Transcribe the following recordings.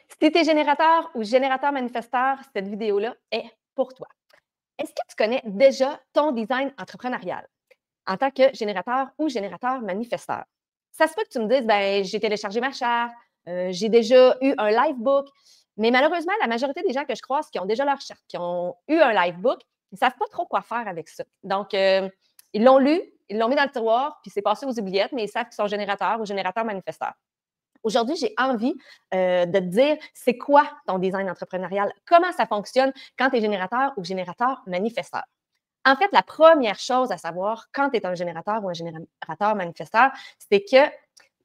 Si tu es générateur ou générateur manifesteur, cette vidéo-là est pour toi. Est-ce que tu connais déjà ton design entrepreneurial en tant que générateur ou générateur manifesteur? Ça se peut que tu me dises, ben, j'ai téléchargé ma charte, j'ai déjà eu un livebook, mais malheureusement, la majorité des gens que je croise qui ont déjà leur charte, qui ont eu un livebook, ils ne savent pas trop quoi faire avec ça. Donc, ils l'ont lu, ils l'ont mis dans le tiroir, puis c'est passé aux oubliettes, mais ils savent qu'ils sont générateurs ou générateurs manifesteurs. Aujourd'hui, j'ai envie de te dire, c'est quoi ton design entrepreneurial? Comment ça fonctionne quand tu es générateur ou générateur manifesteur? En fait, la première chose à savoir quand tu es un générateur ou un générateur manifesteur, c'est que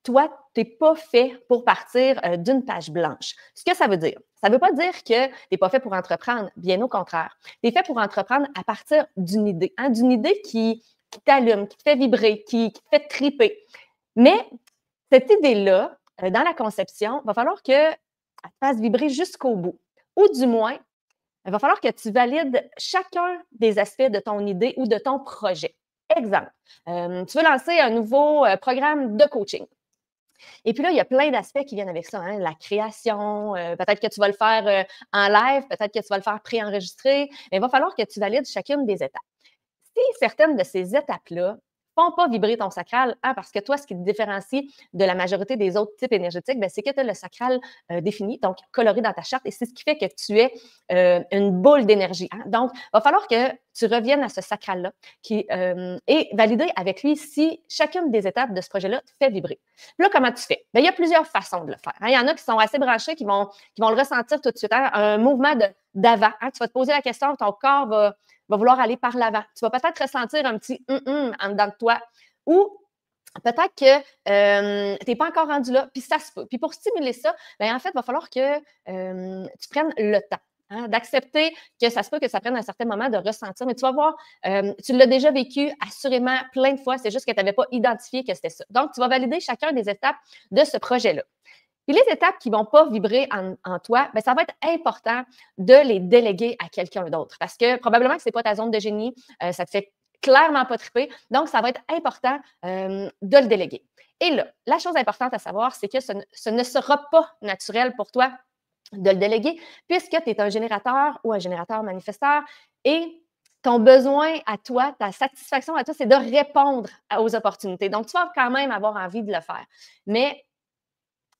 toi, tu n'es pas fait pour partir d'une page blanche. Ce que ça veut dire, ça ne veut pas dire que tu n'es pas fait pour entreprendre, bien au contraire. Tu es fait pour entreprendre à partir d'une idée qui t'allume, qui te fait vibrer, qui te fait triper. Mais cette idée-là, dans la conception, il va falloir qu'elle te fasse vibrer jusqu'au bout. Ou du moins, il va falloir que tu valides chacun des aspects de ton idée ou de ton projet. Exemple, tu veux lancer un nouveau programme de coaching. Et puis là, il y a plein d'aspects qui viennent avec ça, hein, la création, peut-être que tu vas le faire en live, peut-être que tu vas le faire pré-enregistré, mais il va falloir que tu valides chacune des étapes. Si certaines de ces étapes-là font pas vibrer ton sacral, hein, parce que toi, ce qui te différencie de la majorité des autres types énergétiques, c'est que tu as le sacral défini, donc coloré dans ta charte, et c'est ce qui fait que tu es une boule d'énergie. Hein. Donc, il va falloir que tu reviennes à ce sacral-là et valider avec lui si chacune des étapes de ce projet-là te fait vibrer. Puis là, comment tu fais? Bien, il y a plusieurs façons de le faire. Hein. Il y en a qui sont assez branchés, qui vont le ressentir tout de suite. Hein. Un mouvement d'avant. Hein. Tu vas te poser la question, ton corps va vouloir aller par l'avant. Tu vas peut-être ressentir un petit en dedans de toi ou peut-être que tu n'es pas encore rendu là, puis ça se peut. Puis pour stimuler ça, bien, en fait, il va falloir que tu prennes le temps. Hein, d'accepter que ça se peut que ça prenne un certain moment de ressentir, mais tu vas voir, tu l'as déjà vécu assurément plein de fois, c'est juste que tu n'avais pas identifié que c'était ça. Donc, tu vas valider chacun des étapes de ce projet-là. Puis les étapes qui ne vont pas vibrer en toi, bien, ça va être important de les déléguer à quelqu'un d'autre parce que probablement que ce n'est pas ta zone de génie, ça te fait clairement pas triper. Donc, ça va être important de le déléguer. Et là, la chose importante à savoir, c'est que ce ne sera pas naturel pour toi de le déléguer puisque tu es un générateur ou un générateur manifesteur et ton besoin à toi, ta satisfaction à toi, c'est de répondre aux opportunités. Donc, tu vas quand même avoir envie de le faire. Mais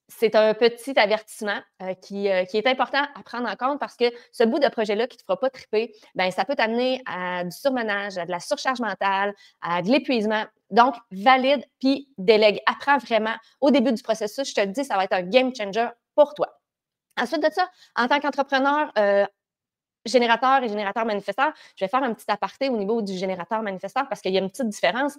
c'est un petit avertissement qui est important à prendre en compte parce que ce bout de projet-là qui ne te fera pas triper, bien, ça peut t'amener à du surmenage, à de la surcharge mentale, à de l'épuisement. Donc, valide puis délègue. Apprends vraiment au début du processus. Je te le dis, ça va être un game changer pour toi. Ensuite de ça, en tant qu'entrepreneur, générateur et générateur manifesteur, je vais faire un petit aparté au niveau du générateur manifesteur parce qu'il y a une petite différence.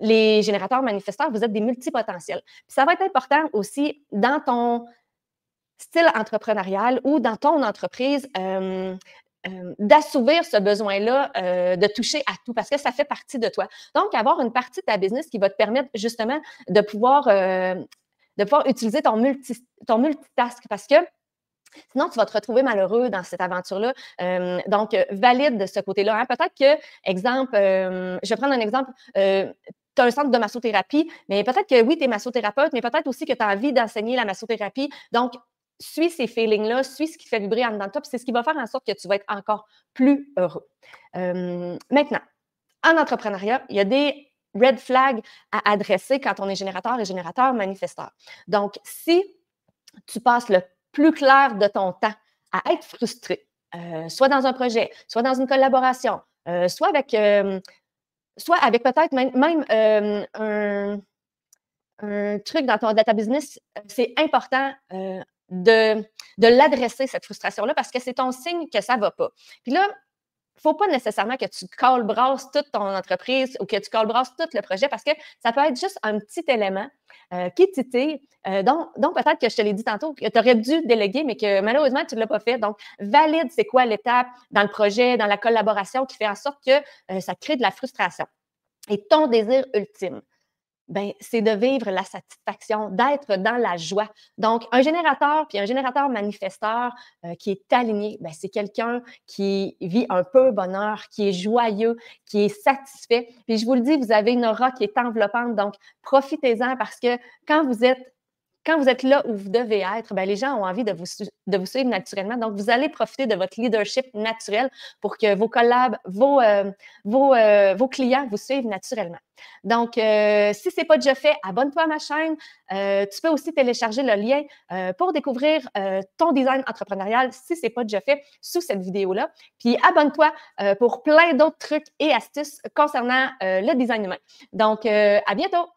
Les générateurs manifesteurs, vous êtes des multipotentiels. Puis ça va être important aussi dans ton style entrepreneurial ou dans ton entreprise d'assouvir ce besoin-là de toucher à tout parce que ça fait partie de toi. Donc, avoir une partie de ta business qui va te permettre justement de pouvoir utiliser ton multitask parce que sinon, tu vas te retrouver malheureux dans cette aventure-là. Donc, valide de ce côté-là. Hein. Peut-être que, exemple, je vais prendre un exemple. Tu as un centre de massothérapie, mais peut-être que oui, tu es massothérapeute, mais peut-être aussi que tu as envie d'enseigner la massothérapie. Donc, suis ces feelings-là, suis ce qui fait vibrer en dedans de toi, puis c'est ce qui va faire en sorte que tu vas être encore plus heureux. Maintenant, en entrepreneuriat, il y a des red flags à adresser quand on est générateur et générateur manifesteur. Donc, si tu passes le plus clair de ton temps à être frustré, soit dans un projet, soit dans une collaboration, soit avec peut-être même un truc dans ton data business, c'est important de l'adresser, cette frustration-là, parce que c'est ton signe que ça ne va pas. Puis là, il ne faut pas nécessairement que tu call-brasses toute ton entreprise ou que tu call-brasses tout le projet parce que ça peut être juste un petit élément qui titille. Donc, peut-être que je te l'ai dit tantôt, que tu aurais dû déléguer, mais que malheureusement, tu ne l'as pas fait. Donc, valide c'est quoi l'étape dans le projet, dans la collaboration qui fait en sorte que ça crée de la frustration. Et ton désir ultime, ben, c'est de vivre la satisfaction, d'être dans la joie. Donc, un générateur puis un générateur manifesteur qui est aligné, ben, c'est quelqu'un qui vit un peu bonheur, qui est joyeux, qui est satisfait. Puis je vous le dis, vous avez une aura qui est enveloppante, donc profitez-en parce que quand quand vous êtes là où vous devez être, ben, les gens ont envie de vous suivre naturellement. Donc, vous allez profiter de votre leadership naturel pour que vos collabs, vos clients vous suivent naturellement. Donc, si ce n'est pas déjà fait, abonne-toi à ma chaîne. Tu peux aussi télécharger le lien pour découvrir ton design entrepreneurial si ce n'est pas déjà fait sous cette vidéo-là. Puis, abonne-toi pour plein d'autres trucs et astuces concernant le design humain. Donc, à bientôt!